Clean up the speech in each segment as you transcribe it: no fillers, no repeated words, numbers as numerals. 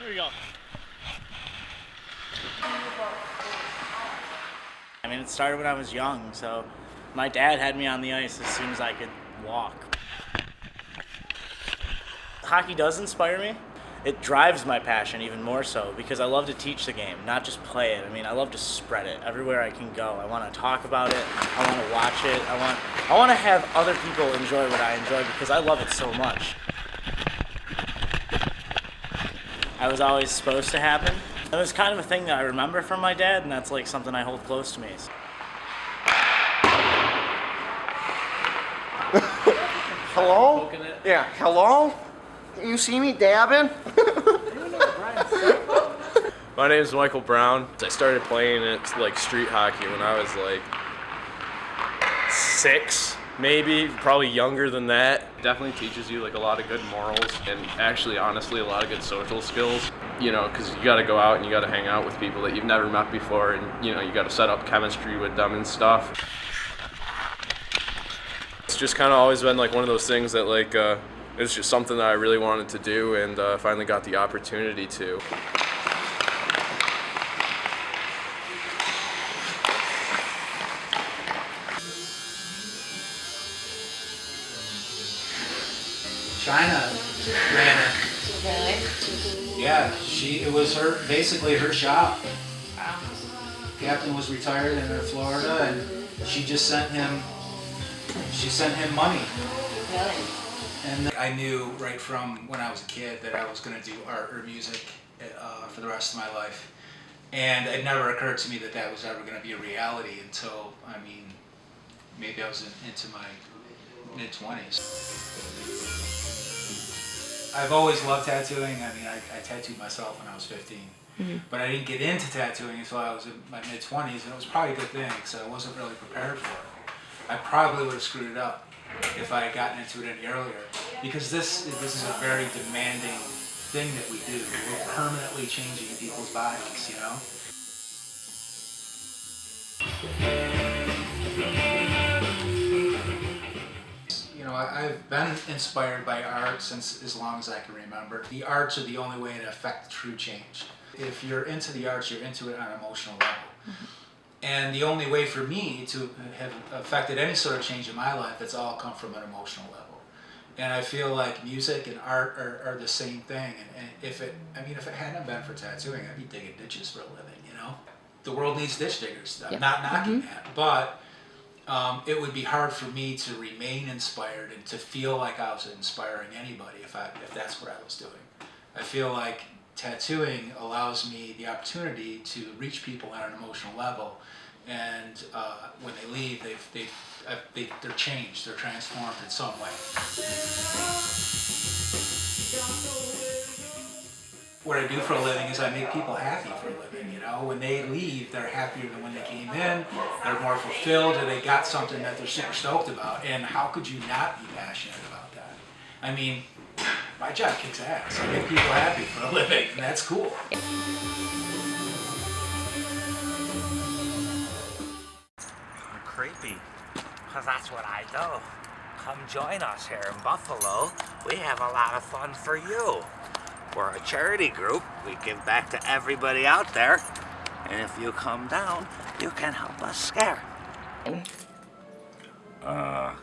Here we go. I mean, it started when I was young, so my dad had me on the ice as soon as I could walk. Hockey does inspire me. It drives my passion even more so because I love to teach the game, not just play it. I mean, I love to spread it everywhere I can go. I want to talk about it. I want to watch it. I want to have other people enjoy what I enjoy because I love it so much. I was always supposed to happen. It was kind of a thing that I remember from my dad, and that's like something I hold close to me. Hello? Yeah, hello? You see me dabbing? My name is Michael Brown. I started playing like street hockey when I was like 6, maybe, probably younger than that. Definitely teaches you like a lot of good morals and actually, honestly, a lot of good social skills. You know, because you got to go out and you got to hang out with people that you've never met before, and you know, you got to set up chemistry with them and stuff. It's just kind of always been like one of those things that like it was just something that I really wanted to do, and finally got the opportunity to. China ran it. Really? Yeah, it was basically her shop. Wow. Captain was retired in Florida, and she just sent him money. Really? And I knew right from when I was a kid that I was going to do art or music for the rest of my life. And it never occurred to me that that was ever going to be a reality until, I mean, maybe I was into my mid-20s. I've always loved tattooing. I mean, I tattooed myself when I was 15. Mm-hmm. But I didn't get into tattooing until I was in my mid-20s, and it was probably a good thing because I wasn't really prepared for it. I probably would have screwed it up if I had gotten into it any earlier, because this is a very demanding thing that we do. We're permanently changing people's bodies, you know? You know, I've been inspired by art since as long as I can remember. The arts are the only way to affect true change. If you're into the arts, you're into it on an emotional level. Mm-hmm. And the only way for me to have affected any sort of change in my life, it's all come from an emotional level. And I feel like music and art are the same thing. And if it hadn't been for tattooing, I'd be digging ditches for a living, you know? The world needs ditch diggers. I'm not knocking that, but it would be hard for me to remain inspired and to feel like I was inspiring anybody if that's what I was doing. I feel like tattooing allows me the opportunity to reach people on an emotional level, and when they leave, they're changed, they're transformed in some way. What I do for a living is I make people happy for a living, you know? When they leave, they're happier than when they came in, they're more fulfilled, and they got something that they're super stoked about, and how could you not be passionate about that? I mean, my job kicks ass. I make people happy for a living, and that's cool. I'm creepy, because that's what I do. Come join us here in Buffalo. We have a lot of fun for you. We're a charity group. We give back to everybody out there. And if you come down, you can help us scare. My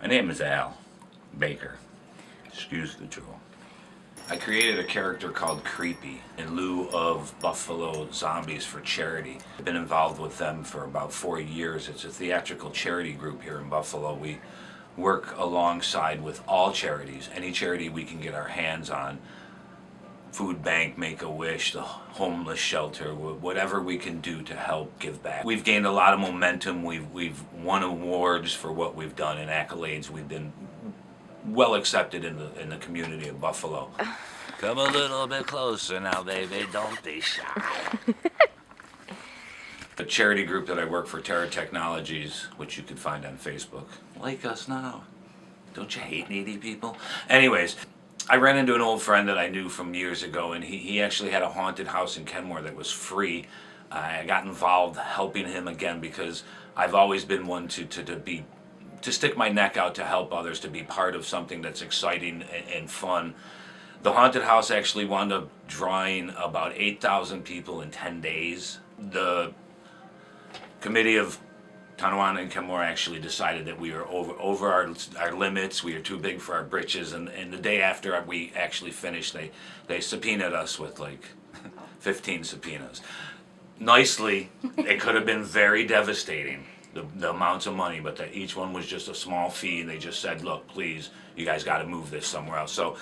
name is Al Baker. Excuse the drool. I created a character called Creepy in lieu of Buffalo Zombies for charity. I've been involved with them for about 4 years. It's a theatrical charity group here in Buffalo. We work alongside with all charities, any charity we can get our hands on. Food bank, Make-A-Wish, the homeless shelter, whatever we can do to help give back. We've gained a lot of momentum. We've won awards for what we've done and accolades. We've been well accepted in the community of Buffalo. Come a little bit closer now, baby. Don't be shy. The charity group that I work for, Terra Technologies, which you can find on Facebook. Like us now. Don't you hate needy people? Anyways, I ran into an old friend that I knew from years ago, and he actually had a haunted house in Kenmore that was free. I got involved helping him again because I've always been one to stick my neck out to help others, to be part of something that's exciting and fun. The haunted house actually wound up drawing about 8,000 people in 10 days. The committee of Tonawanda and Kenmore actually decided that we were over our limits. We were too big for our britches, and the day after we actually finished, they subpoenaed us with like 15 subpoenas. Nicely, it could have been very devastating, the amounts of money, but that each one was just a small fee, and they just said, look, please, you guys got to move this somewhere else. So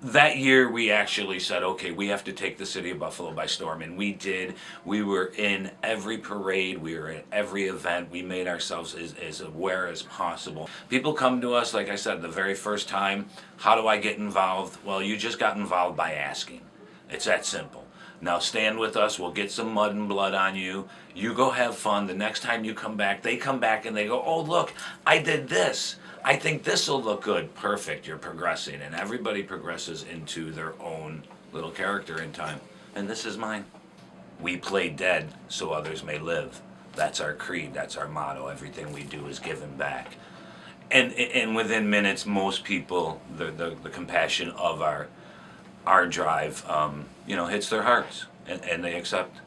that year we actually said, okay, we have to take the city of Buffalo by storm, and we did. We were in every parade, we were at every event, we made ourselves as aware as possible. People come to us, like I said, the very first time, how do I get involved? Well, you just got involved by asking. It's that simple. Now stand with us, we'll get some mud and blood on you. You go have fun. The next time you come back, they come back and they go, oh look, I did this. I think this will look good. Perfect, you're progressing. And everybody progresses into their own little character in time. And this is mine. We play dead so others may live. That's our creed, that's our motto. Everything we do is given back. And within minutes, most people, the compassion of our drive, hits their hearts, and they accept.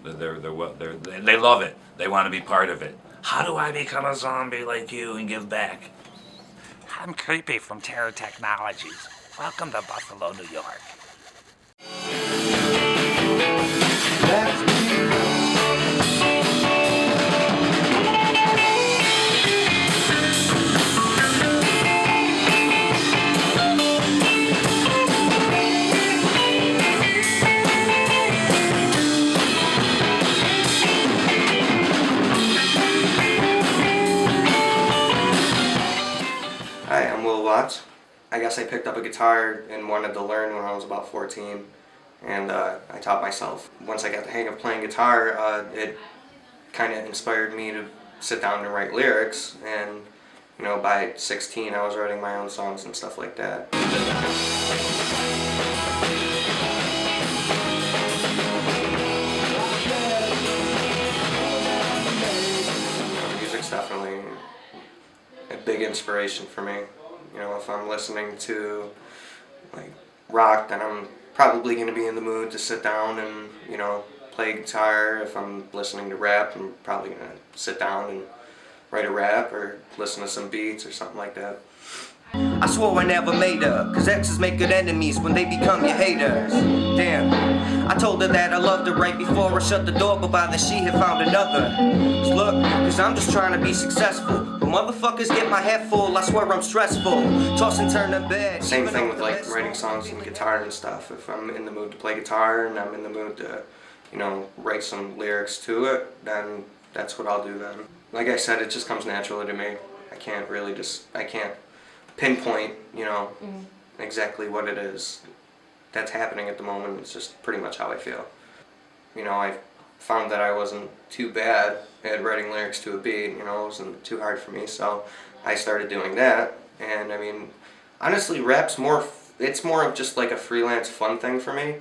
They love it. They want to be part of it. How do I become a zombie like you and give back? I'm Creepy from Terror Technologies. Welcome to Buffalo, New York. Hi, I'm Will Watts. I guess I picked up a guitar and wanted to learn when I was about 14, and I taught myself. Once I got the hang of playing guitar, it kind of inspired me to sit down and write lyrics, and by 16 I was writing my own songs and stuff like that. Music's definitely a big inspiration for me. If I'm listening to like rock, then I'm probably going to be in the mood to sit down and play guitar. If I'm listening to rap, I'm probably going to sit down and write a rap or listen to some beats or something like that. I swore I never made her, cause exes make good enemies when they become your haters. Damn, I told her that I loved her right before I shut the door, but by then she had found another. Look, cause I'm just trying to be successful, but motherfuckers get my head full, I swear I'm stressful. Toss and turn in bed. Same thing with like writing songs and guitar and stuff. If I'm in the mood to play guitar and I'm in the mood to, write some lyrics to it, then that's what I'll do then. Like I said, it just comes naturally to me. I can't pinpoint, exactly what it is that's happening at the moment. It's just pretty much how I feel. I found that I wasn't too bad at writing lyrics to a beat, it wasn't too hard for me, so I started doing that. And I mean, honestly, rap's it's more of just like a freelance fun thing for me.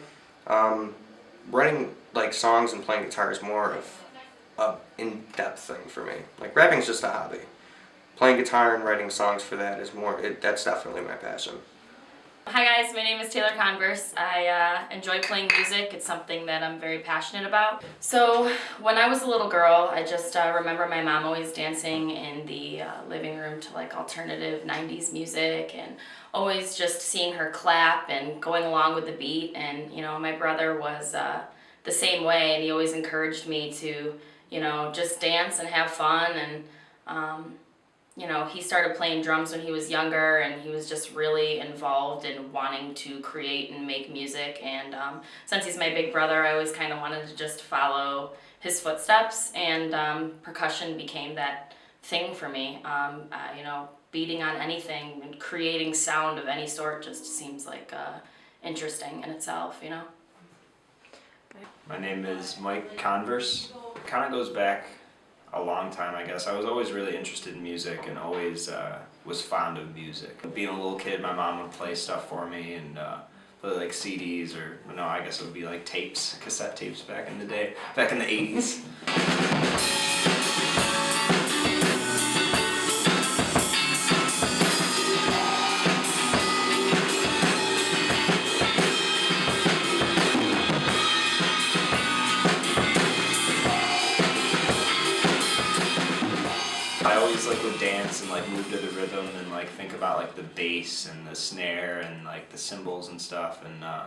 Writing like songs and playing guitar is more of a in-depth thing for me. Like rapping's just a hobby. Playing guitar and writing songs for that is that's definitely my passion. Hi guys, my name is Taylor Converse. I enjoy playing music. It's something that I'm very passionate about. So when I was a little girl, I just remember my mom always dancing in the living room to like alternative 90s music, and always just seeing her clap and going along with the beat. And my brother was the same way, and he always encouraged me to just dance and have fun. And he started playing drums when he was younger, and he was just really involved in wanting to create and make music. And since he's my big brother, I always kind of wanted to just follow his footsteps, and percussion became that thing for me. Beating on anything and creating sound of any sort just seems like interesting in itself, My name is Mike Converse. It kind of goes back a long time, I guess. I was always really interested in music and always was fond of music. Being a little kid, my mom would play stuff for me and play like CDs, or no, I guess it would be like tapes, cassette tapes back in the day, back in the 80s. I always like would dance and like move to the rhythm and like think about like the bass and the snare and like the cymbals and stuff, and I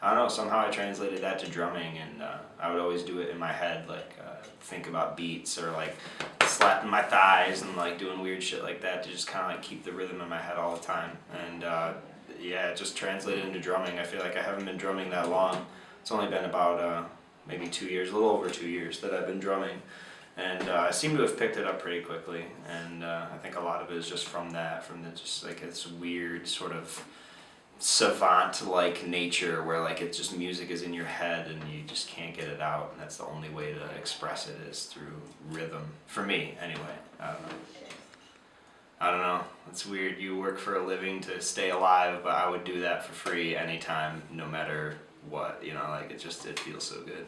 don't know, somehow I translated that to drumming, and I would always do it in my head, like think about beats or like slapping my thighs and like doing weird shit like that to just kind of like keep the rhythm in my head all the time. And yeah, it just translated into drumming. I feel like I haven't been drumming that long. It's only been about maybe 2 years, a little over 2 years that I've been drumming. And I seem to have picked it up pretty quickly, and I think a lot of it is just from that, from the just like this weird sort of savant-like nature where like it's just music is in your head and you just can't get it out, and that's the only way to express it is through rhythm. For me, anyway. I don't know. It's weird. You work for a living to stay alive, but I would do that for free anytime, no matter what. You know, like it feels so good.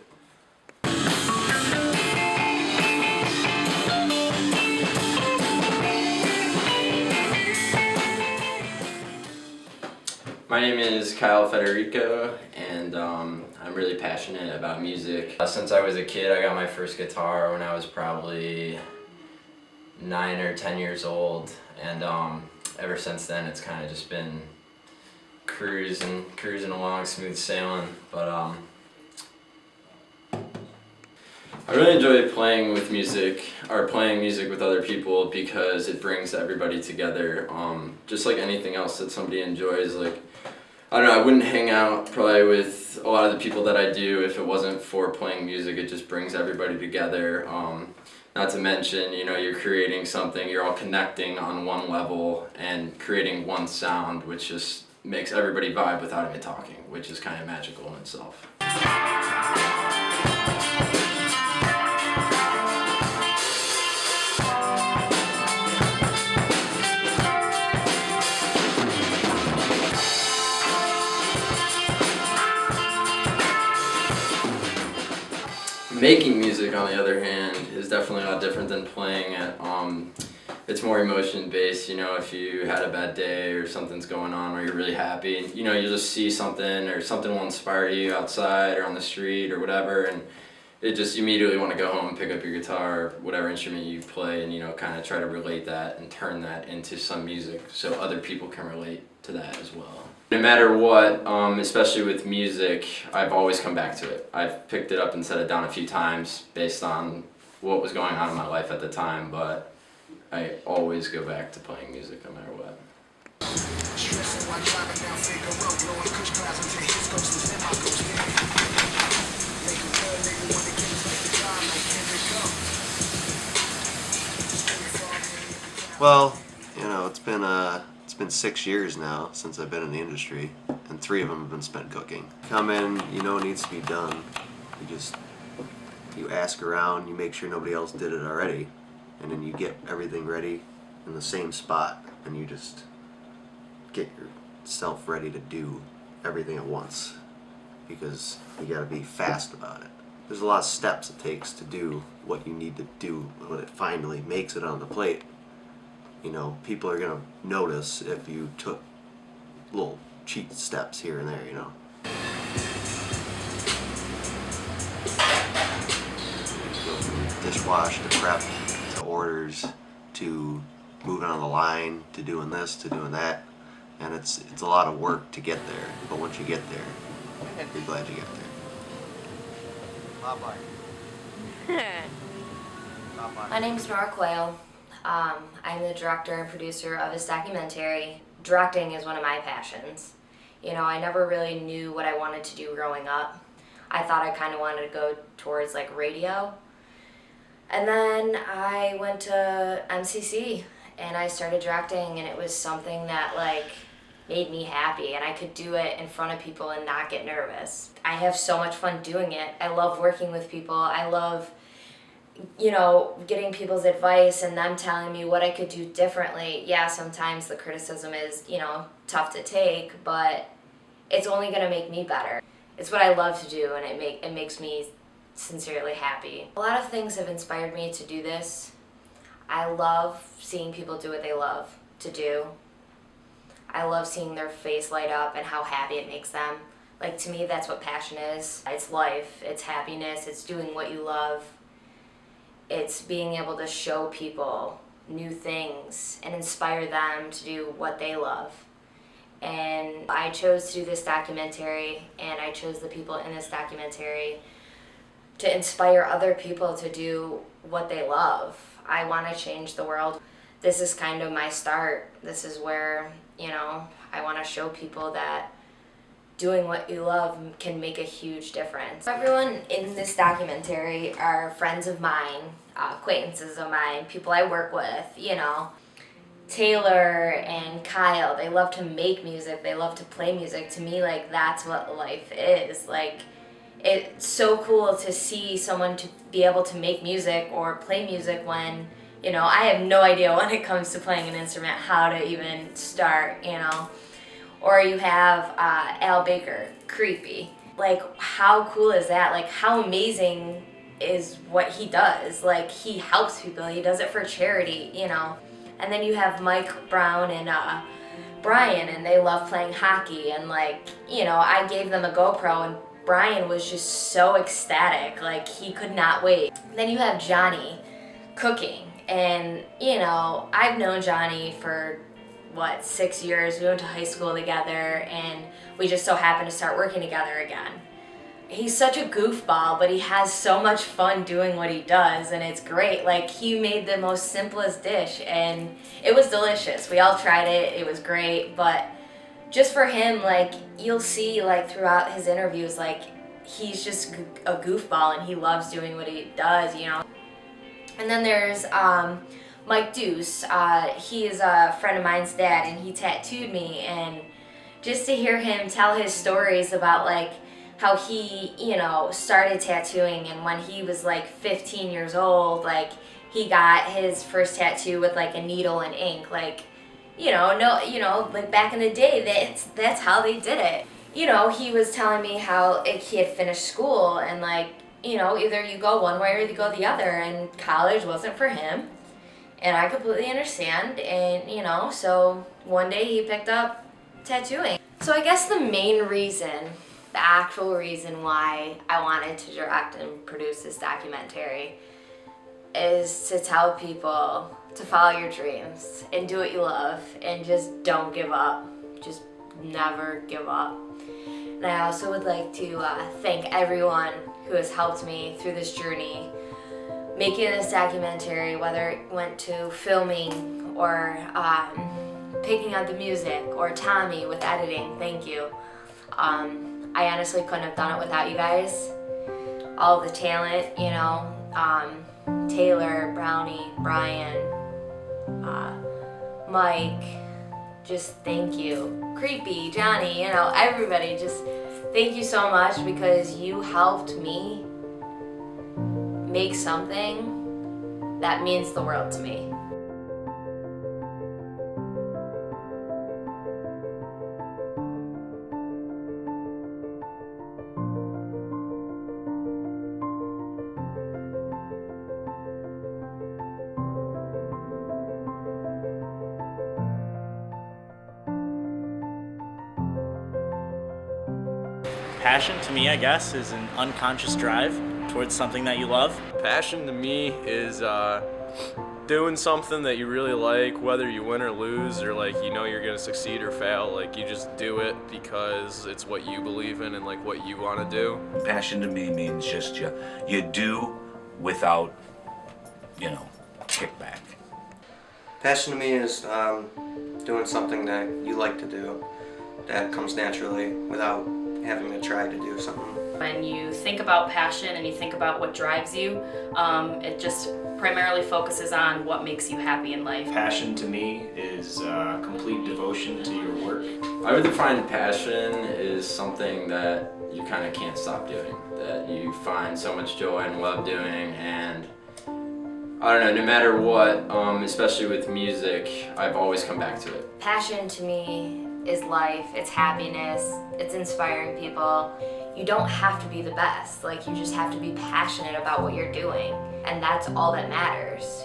My name is Kyle Federico, and I'm really passionate about music. Since I was a kid, I got my first guitar when I was probably 9 or 10 years old, and ever since then it's kind of just been cruising along, smooth sailing. But I really enjoy playing music with other people because it brings everybody together. Just like anything else that somebody enjoys, like, I don't know, I wouldn't hang out probably with a lot of the people that I do if it wasn't for playing music. It just brings everybody together. Not to mention, you know, you're creating something, you're all connecting on one level and creating one sound, which just makes everybody vibe without even talking, which is kind of magical in itself. Making music, on the other hand, is definitely a lot different than playing it. It's more emotion based. You know, if you had a bad day or something's going on or you're really happy, you know, you'll just see something or something will inspire you outside or on the street or whatever, and it just immediately want to go home and pick up your guitar or whatever instrument you play and, you know, kind of try to relate that and turn that into some music so other people can relate to that as well. No matter what, especially with music, I've always come back to it. I've picked it up and set it down a few times based on what was going on in my life at the time, but I always go back to playing music no matter what. Well, you know, it's been 6 years now since I've been in the industry, and 3 of them have been spent cooking. Come in, you know what needs to be done. You ask around, you make sure nobody else did it already, and then you get everything ready in the same spot, and you just get yourself ready to do everything at once, because you gotta be fast about it. There's a lot of steps it takes to do what you need to do when it finally makes it on the plate. You know, people are gonna notice if you took little cheat steps here and there, you know. Go from dishwash to prep to orders to moving on the line to doing this to doing that, and it's a lot of work to get there. But once you get there, you're glad you get there. My name's Nora Coyle. I'm the director and producer of this documentary. Directing is one of my passions. You know, I never really knew what I wanted to do growing up. I thought I kind of wanted to go towards like radio. And then I went to MCC and I started directing, and it was something that like made me happy, and I could do it in front of people and not get nervous. I have so much fun doing it. I love working with people. I love, you know, getting people's advice and them telling me what I could do differently. Yeah, sometimes the criticism is, you know, tough to take, but it's only going to make me better. It's what I love to do, and it makes me sincerely happy. A lot of things have inspired me to do this. I love seeing people do what they love to do. I love seeing their face light up and how happy it makes them. Like, to me, that's what passion is. It's life, it's happiness, it's doing what you love. It's being able to show people new things and inspire them to do what they love. And I chose to do this documentary, and I chose the people in this documentary to inspire other people to do what they love. I want to change the world. This is kind of my start. This is where, I want to show people that doing what you love can make a huge difference. Everyone in this documentary are friends of mine, acquaintances of mine, people I work with, Taylor and Kyle, they love to make music, they love to play music. To me, that's what life is. It's so cool to see someone to be able to make music or play music when, I have no idea when it comes to playing an instrument how to even start, Or you have Al Baker, Creepy. How cool is that? How amazing is what he does? He helps people, he does it for charity, And then you have Mike Brown and Brian, and they love playing hockey, and I gave them a GoPro, and Brian was just so ecstatic, he could not wait. Then you have Johnny cooking, and I've known Johnny for 6 years. We went to high school together, and we just so happened to start working together again. He's such a goofball, but he has so much fun doing what he does, and it's great. He made the most simplest dish, and it was delicious. We all tried it, it was great, but just for him, you'll see, throughout his interviews, he's just a goofball, and he loves doing what he does, And then there's Mike Deuce. He is a friend of mine's dad, and he tattooed me, and just to hear him tell his stories about how he, started tattooing, and when he was 15 years old, he got his first tattoo with a needle and ink, back in the day, that's how they did it. He was telling me how he had finished school, and either you go one way or you go the other, and college wasn't for him, and I completely understand, and so one day he picked up tattooing. So I guess the main reason, the actual reason why I wanted to direct and produce this documentary is to tell people to follow your dreams and do what you love, and just don't give up. Just never give up. And I also would like to thank everyone who has helped me through this journey, making this documentary, whether it went to filming or picking out the music, or Tommy with editing. Thank you. I honestly couldn't have done it without you guys. All the talent, Taylor, Brownie, Brian, Mike, just thank you. Creepy, Johnny, everybody, just thank you so much, because you helped me make something that means the world to me. Passion, to me, I guess, is an unconscious drive towards something that you love. Passion to me is doing something that you really like, whether you win or lose, or you're gonna succeed or fail. You just do it because it's what you believe in and what you want to do. Passion to me means just you do without, kickback. Passion to me is doing something that you like to do, that comes naturally without having to try to do something. When you think about passion and you think about what drives you, it just primarily focuses on what makes you happy in life. Passion to me is complete devotion to your work. I would define passion is something that you kind of can't stop doing, that you find so much joy and love doing, and I don't know, no matter what, especially with music, I've always come back to it. Passion to me is life, it's happiness, it's inspiring people. You don't have to be the best, you just have to be passionate about what you're doing, and that's all that matters.